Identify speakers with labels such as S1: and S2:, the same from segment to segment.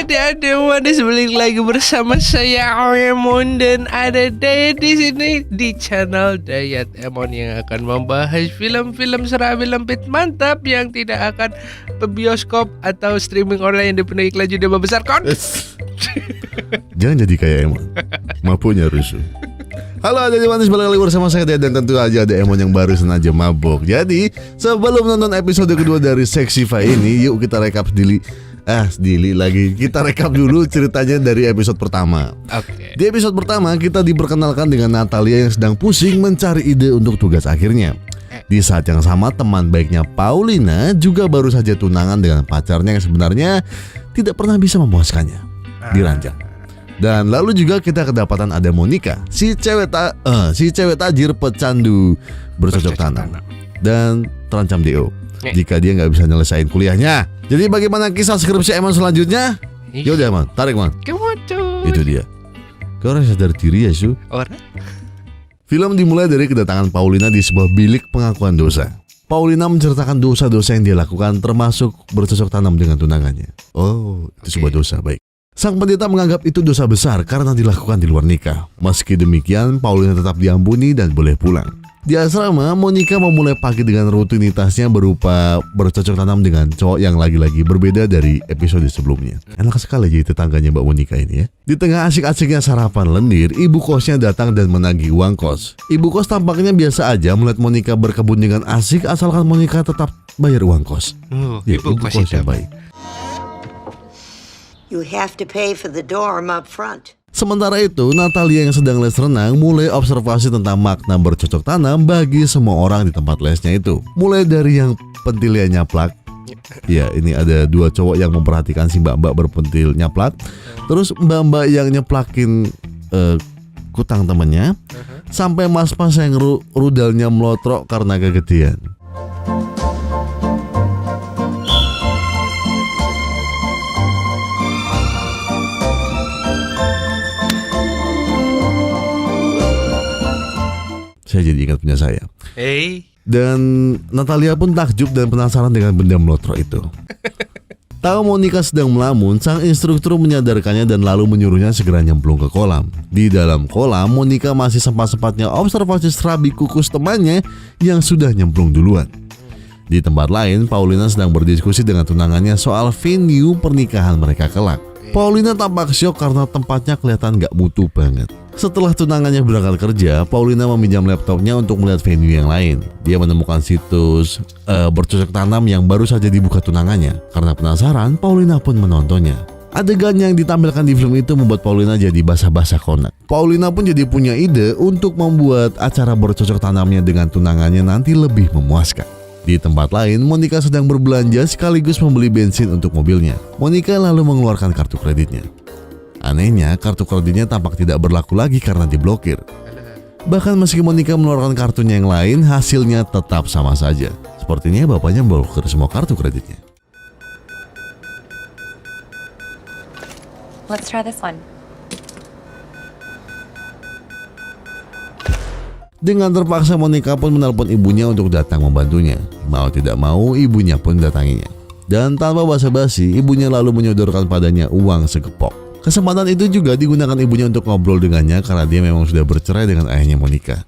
S1: Adik-adik manis, balik lagi bersama saya Emon dan ada Dayat di sini di channel Dayat Emon yang akan membahas film-film serabi lempit mantap yang tidak akan ke bioskop atau streaming online yang dipenuhi iklan judi besar kon.
S2: Jangan jadi kayak Emon, mabuknya rusuh. Halo adik manis, balik lagi bersama saya Dayat dan tentu aja ada Emon yang baru sengaja mabuk. Jadi sebelum nonton episode kedua dari Sexify ini, yuk kita rekap kita rekap dulu ceritanya dari episode pertama.
S1: Oke.
S2: Di episode pertama kita diperkenalkan dengan Natalia yang sedang pusing mencari ide untuk tugas akhirnya. Di saat yang sama teman baiknya Paulina juga baru saja tunangan dengan pacarnya yang sebenarnya tidak pernah bisa memuaskannya di ranjang. Dan lalu juga kita kedapatan ada Monica, si cewek tajir pecandu bercocok tanam dan terancam DO jika dia nggak bisa nyelesain kuliahnya. Jadi bagaimana kisah skripsi Emon selanjutnya? Yaudah Emon, tarik Emon. Itu dia. Kau orang sadar diri ya Su?
S1: Orang?
S2: Film dimulai dari kedatangan Paulina di sebuah bilik pengakuan dosa. Paulina menceritakan dosa-dosa yang dia lakukan termasuk bercocok tanam dengan tunangannya. Oh, itu sebuah dosa, baik. Sang pendeta menganggap itu dosa besar karena dilakukan di luar nikah. Meski demikian, Paulina tetap diampuni dan boleh pulang. Di asrama, Monica memulai pagi dengan rutinitasnya berupa bercocok tanam dengan cowok yang lagi-lagi berbeda dari episode sebelumnya. Enak sekali jadi tetangganya Mbak Monica ini ya. Di tengah asik-asiknya sarapan lendir, ibu kosnya datang dan menagih uang kos. Ibu kos tampaknya biasa aja melihat Monica berkebun dengan asik asalkan Monica tetap bayar uang kos. Ibu kosnya baik.
S3: You have to pay for the dorm up front.
S2: Sementara itu, Natalia yang sedang les renang mulai observasi tentang makna bercocok tanam bagi semua orang di tempat lesnya itu. Mulai dari yang pentilnya nyaplak. Ya, ini ada dua cowok yang memperhatikan si mbak-mbak berpentil nyaplak. Terus mbak-mbak yang nyeplakin kutang temennya. Sampai mas-mas yang rudalnya melotrok karena kegedean. Saya jadi ingat punya saya. Dan Natalia pun takjub dan penasaran dengan benda melotrok itu. Tahu Monica sedang melamun, sang instruktur menyadarkannya dan lalu menyuruhnya segera nyemplung ke kolam. Di dalam kolam, Monica masih sempat-sempatnya observasi serabi kukus temannya yang sudah nyemplung duluan. Di tempat lain, Paulina sedang berdiskusi dengan tunangannya soal venue pernikahan mereka kelak. Paulina tampak syok karena tempatnya kelihatan gak mutu banget. Setelah tunangannya berangkat kerja, Paulina meminjam laptopnya untuk melihat venue yang lain. Dia menemukan situs bercocok tanam yang baru saja dibuka tunangannya. Karena penasaran, Paulina pun menontonnya. Adegan yang ditampilkan di film itu membuat Paulina jadi basah-basah konak. Paulina pun jadi punya ide untuk membuat acara bercocok tanamnya dengan tunangannya nanti lebih memuaskan. Di tempat lain, Monica sedang berbelanja sekaligus membeli bensin untuk mobilnya. Monica lalu mengeluarkan kartu kreditnya. Anehnya, kartu kreditnya tampak tidak berlaku lagi karena diblokir. Bahkan meski Monica mengeluarkan kartunya yang lain, hasilnya tetap sama saja. Sepertinya bapaknya memblokir semua kartu kreditnya.
S4: Let's try this one.
S2: Dengan terpaksa Monica pun menelpon ibunya untuk datang membantunya. Mau tidak mau, ibunya pun datanginya. Dan tanpa basa-basi, ibunya lalu menyodorkan padanya uang segepok. Kesempatan itu juga digunakan ibunya untuk ngobrol dengannya karena dia memang sudah bercerai dengan ayahnya Monica.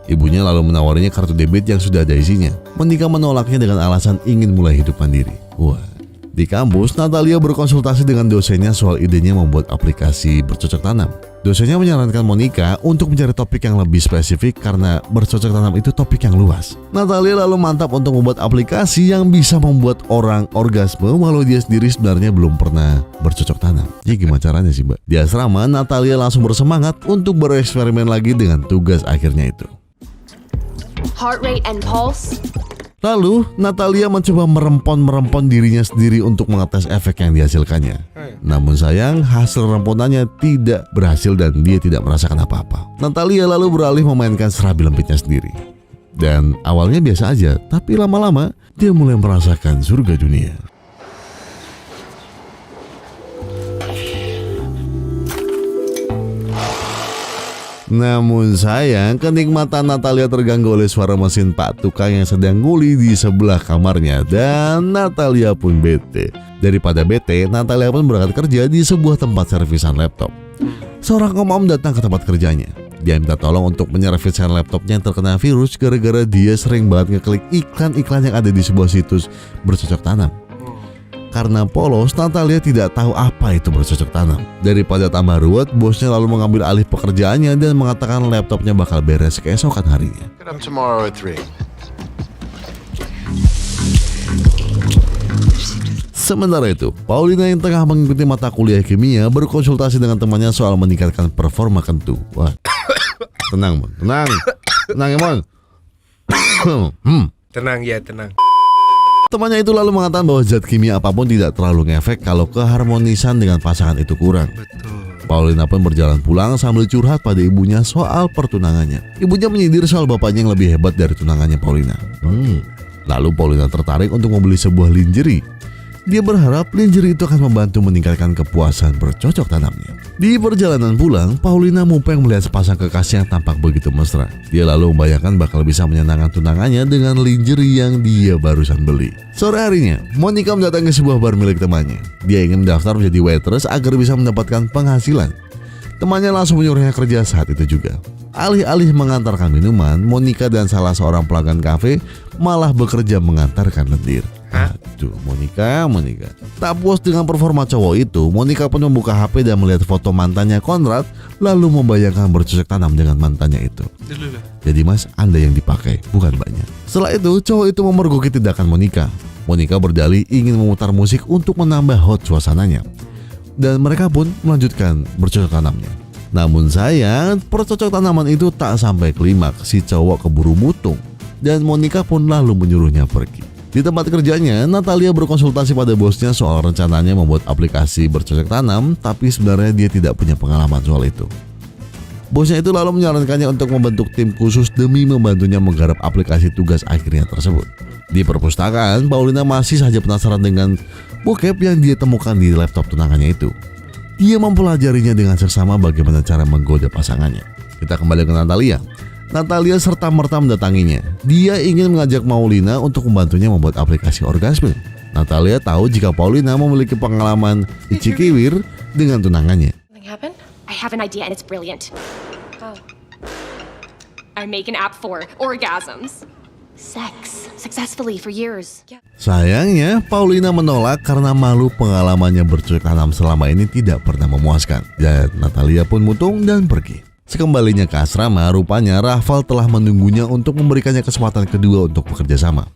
S2: Ibunya lalu menawarinya kartu debit yang sudah ada isinya. Monica menolaknya dengan alasan ingin mulai hidup mandiri. Wah. Di kampus, Natalia berkonsultasi dengan dosennya soal idenya membuat aplikasi bercocok tanam. Dosennya menyarankan Monica untuk mencari topik yang lebih spesifik karena bercocok tanam itu topik yang luas. Natalia lalu mantap untuk membuat aplikasi yang bisa membuat orang orgasme walau dia sendiri sebenarnya belum pernah bercocok tanam. Ya gimana caranya sih Mbak? Di asrama, Natalia langsung bersemangat untuk bereksperimen lagi dengan tugas akhirnya itu.
S4: Heart rate and pulse.
S2: Lalu, Natalia mencoba merempon dirinya sendiri untuk mengetes efek yang dihasilkannya. Namun sayang, hasil remponannya tidak berhasil dan dia tidak merasakan apa-apa. Natalia lalu beralih memainkan serabi lempitnya sendiri. Dan awalnya biasa aja, tapi lama-lama dia mulai merasakan surga dunia. Namun sayang, kenikmatan Natalia terganggu oleh suara mesin Pak Tukang yang sedang nguli di sebelah kamarnya dan Natalia pun bete. Daripada bete, Natalia pun berangkat kerja di sebuah tempat servisan laptop. Seorang om datang ke tempat kerjanya. Dia minta tolong untuk menyerviskan laptopnya yang terkena virus gara-gara dia sering banget ngeklik iklan-iklan yang ada di sebuah situs bercocok tanam. Karena polos, Natalia tidak tahu apa itu bercocok tanam. Daripada tambah ruwet, bosnya lalu mengambil alih pekerjaannya dan mengatakan laptopnya bakal beres keesokan harinya.
S5: Get up tomorrow at 3.
S2: Sementara itu, Paulina yang tengah mengikuti mata kuliah kimia berkonsultasi dengan temannya soal meningkatkan performa kentu. Wah, tenang, Mon. Tenang ya, Mon.
S1: Tenang ya, tenang.
S2: Temannya itu lalu mengatakan bahwa zat kimia apapun tidak terlalu ngefek kalau keharmonisan dengan pasangan itu kurang.
S1: Betul.
S2: Paulina pun berjalan pulang sambil curhat pada ibunya soal pertunangannya. Ibunya menyindir soal bapaknya yang lebih hebat dari tunangannya Paulina. Lalu Paulina tertarik untuk membeli sebuah lingerie. Dia berharap lingerie itu akan membantu meningkatkan kepuasan bercocok tanamnya. Di perjalanan pulang, Paulina mupeng melihat sepasang kekasih yang tampak begitu mesra. Dia lalu membayangkan bakal bisa menyenangkan tunangannya dengan lingerie yang dia barusan beli. Sore harinya, Monica mendatangi sebuah bar milik temannya. Dia ingin mendaftar menjadi waitress agar bisa mendapatkan penghasilan. Temannya langsung menyuruhnya kerja saat itu juga. Alih-alih mengantarkan minuman, Monica dan salah seorang pelanggan kafe malah bekerja mengantarkan lendir. Aduh, Monica. Tak puas dengan performa cowok itu, Monica pun membuka HP dan melihat foto mantannya Conrad, lalu membayangkan bercocok tanam dengan mantannya itu. Jadi mas, Anda yang dipakai, bukan banyak. Setelah itu, cowok itu memergoki tindakan Monica. Monica berdalih ingin memutar musik untuk menambah hot suasananya. Dan mereka pun melanjutkan bercocok tanamnya. Namun sayang, percocok tanaman itu tak sampai klimaks, si cowok keburu mutung. Dan Monica pun lalu menyuruhnya pergi. Di tempat kerjanya, Natalia berkonsultasi pada bosnya soal rencananya membuat aplikasi bercocok tanam, tapi sebenarnya dia tidak punya pengalaman soal itu. Bosnya itu lalu menyarankannya untuk membentuk tim khusus demi membantunya menggarap aplikasi tugas akhirnya tersebut. Di perpustakaan, Paulina masih saja penasaran dengan bokep yang dia temukan di laptop tunangannya itu. Dia mempelajarinya dengan seksama bagaimana cara menggoda pasangannya. Kita kembali ke Natalia. Natalia serta-merta mendatanginya. Dia ingin mengajak Paulina untuk membantunya membuat aplikasi orgasme. Natalia tahu jika Paulina memiliki pengalaman icikiwir dengan tunangannya.
S4: Something happened? I have an idea and it's brilliant. Oh. I make an app for orgasms. Sex. Successfully for years.
S2: Sayangnya, Paulina menolak karena malu pengalamannya bercocok tanam selama ini tidak pernah memuaskan. Dan Natalia pun mutung dan pergi. Sekembalinya ke asrama, rupanya Rafael telah menunggunya untuk memberikannya kesempatan kedua untuk bekerja sama.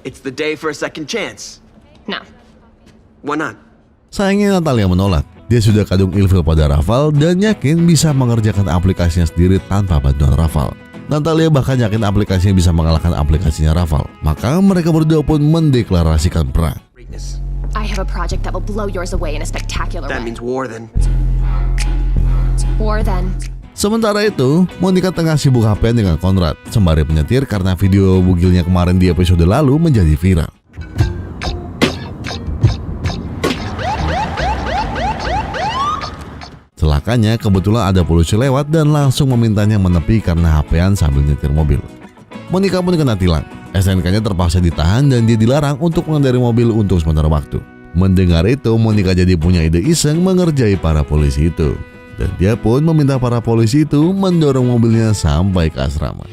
S6: It's the day for a second chance.
S4: No.
S6: Why not?
S2: Sayangnya Natalia menolak. Dia sudah kadung ilfil pada Rafael dan yakin bisa mengerjakan aplikasinya sendiri tanpa bantuan Rafael. Natalia bahkan yakin aplikasinya bisa mengalahkan aplikasinya Rafael. Maka mereka berdua pun mendeklarasikan perang.
S6: Greatness.
S4: I have a project that will blow yours away in a spectacular
S6: That
S4: way.
S6: means war then.
S4: War then.
S2: Sementara itu, Monica tengah sibuk HP dengan Conrad sembari menyetir karena video bugilnya kemarin di episode lalu menjadi viral. Celakanya kebetulan ada polisi lewat dan langsung memintanya menepi karena HP-an sambil nyetir mobil. Monica pun kena tilang. SNK-nya terpaksa ditahan dan dia dilarang untuk mengendarai mobil untuk sementara waktu. Mendengar itu, Monica jadi punya ide iseng mengerjai para polisi itu. Dan dia pun meminta para polisi itu mendorong mobilnya sampai ke asrama.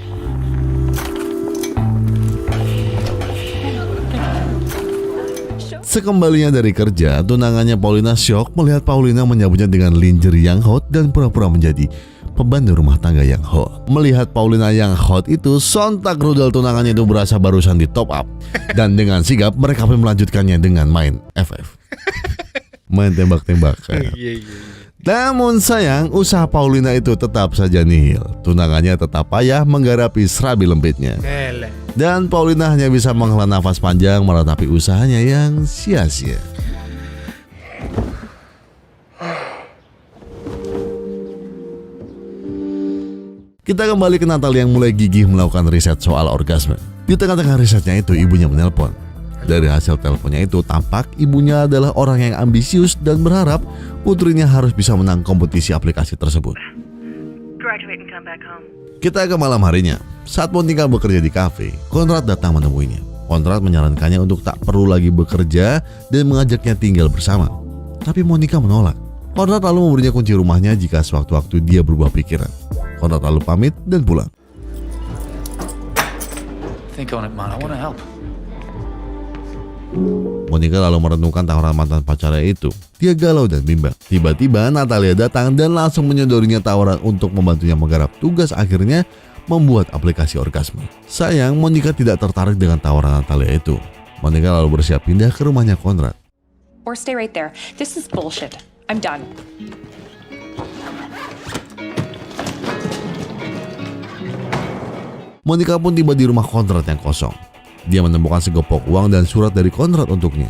S2: Sekembalinya dari kerja, tunangannya Paulina syok melihat Paulina menyambutnya dengan lingerie yang hot dan pura-pura menjadi pembantu rumah tangga yang hot. Melihat Paulina yang hot itu, sontak rudal tunangannya itu berasa barusan di top up. Dan dengan sigap mereka pun melanjutkannya dengan main FF. Main tembak-tembakan. Namun sayang, usaha Paulina itu tetap saja nihil. Tunangannya tetap payah menggarapi serabi lembitnya. Dan Paulina hanya bisa menghela nafas panjang meratapi usahanya yang sia-sia. Kita kembali ke Natalia yang mulai gigih melakukan riset soal orgasme. Di tengah-tengah risetnya itu, ibunya menelpon. Dari hasil teleponnya itu tampak ibunya adalah orang yang ambisius dan berharap putrinya harus bisa menang kompetisi aplikasi tersebut.
S5: it and come back home.
S2: Kita ke malam harinya. Saat Monica bekerja di kafe, Conrad datang menemuinya. Conrad menyarankannya untuk tak perlu lagi bekerja dan mengajaknya tinggal bersama. Tapi Monica menolak. Conrad lalu memberinya kunci rumahnya jika sewaktu-waktu dia berubah pikiran. Conrad lalu pamit dan pulang.
S7: Think on it, man. I want to help.
S2: Monica lalu merenungkan tawaran mantan pacarnya itu. Dia galau dan bimbang. Tiba-tiba Natalia datang dan langsung menyodorinya tawaran untuk membantunya menggarap tugas akhirnya membuat aplikasi orgasme. Sayang, Monica tidak tertarik dengan tawaran Natalia itu. Monica lalu bersiap pindah ke rumahnya Conrad.
S8: Or stay right there. This is bullshit. I'm done.
S2: Monica pun tiba di rumah Conrad yang kosong. Dia menemukan segepok uang dan surat dari Conrad untuknya.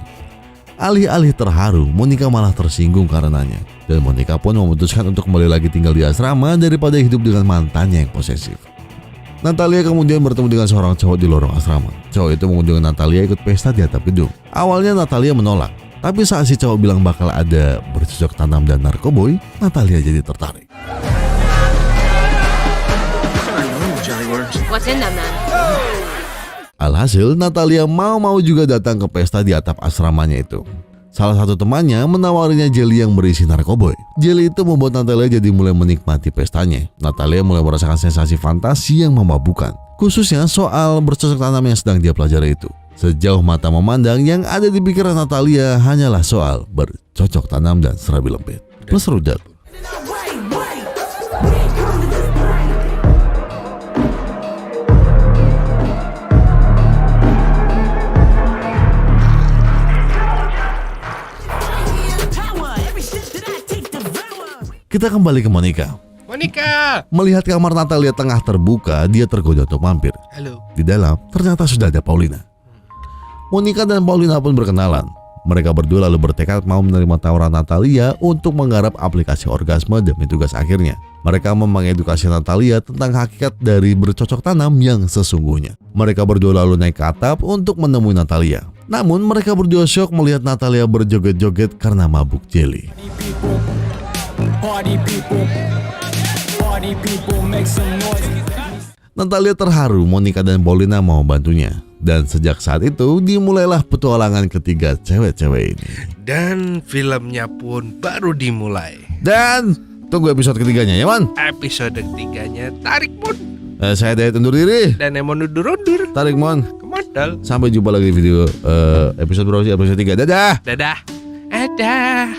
S2: Alih-alih terharu, Monica malah tersinggung karenanya. Dan Monica pun memutuskan untuk kembali lagi tinggal di asrama daripada hidup dengan mantannya yang posesif. Natalia kemudian bertemu dengan seorang cowok di lorong asrama. Cowok itu mengunjungi Natalia ikut pesta di atap gedung. Awalnya Natalia menolak, tapi saat si cowok bilang bakal ada bercocok tanam dan narkoboy, Natalia jadi tertarik.
S4: What's in them then?
S2: Alhasil, Natalia mau juga datang ke pesta di atap asramanya itu. Salah satu temannya menawarinya jelly yang berisi narkoboy. Jelly itu membuat Natalia jadi mulai menikmati pestanya. Natalia mulai merasakan sensasi fantasi yang memabukkan, khususnya soal bercocok tanam yang sedang dia pelajari itu. Sejauh mata memandang, yang ada di pikiran Natalia hanyalah soal bercocok tanam dan serabi lempit. Plus rudal. Kita kembali ke Monica.
S1: Monica!
S2: Melihat kamar Natalia tengah terbuka, dia tergoda untuk mampir.
S1: Halo.
S2: Di dalam ternyata sudah ada Paulina. Monica dan Paulina pun berkenalan. Mereka berdua lalu bertekad mau menerima tawaran Natalia untuk menggarap aplikasi orgasme demi tugas akhirnya. Mereka mengedukasi Natalia tentang hakikat dari bercocok tanam yang sesungguhnya. Mereka berdua lalu naik ke atap untuk menemui Natalia. Namun mereka berdua syok melihat Natalia berjoget-joget karena mabuk jelly. Natalia terharu Monica dan Paulina mau bantunya. Dan sejak saat itu dimulailah petualangan ketiga cewek-cewek ini.
S1: Dan filmnya pun baru dimulai.
S2: Dan tunggu episode ketiganya ya man.
S1: Episode ketiganya tarik mon.
S2: Saya Dayat undur diri.
S1: Dan Emon undur-undur.
S2: Tarik mon.
S1: Kemodal.
S2: Sampai jumpa lagi di video episode berikutnya, episode 3. Dadah.
S1: Dadah. Dadah.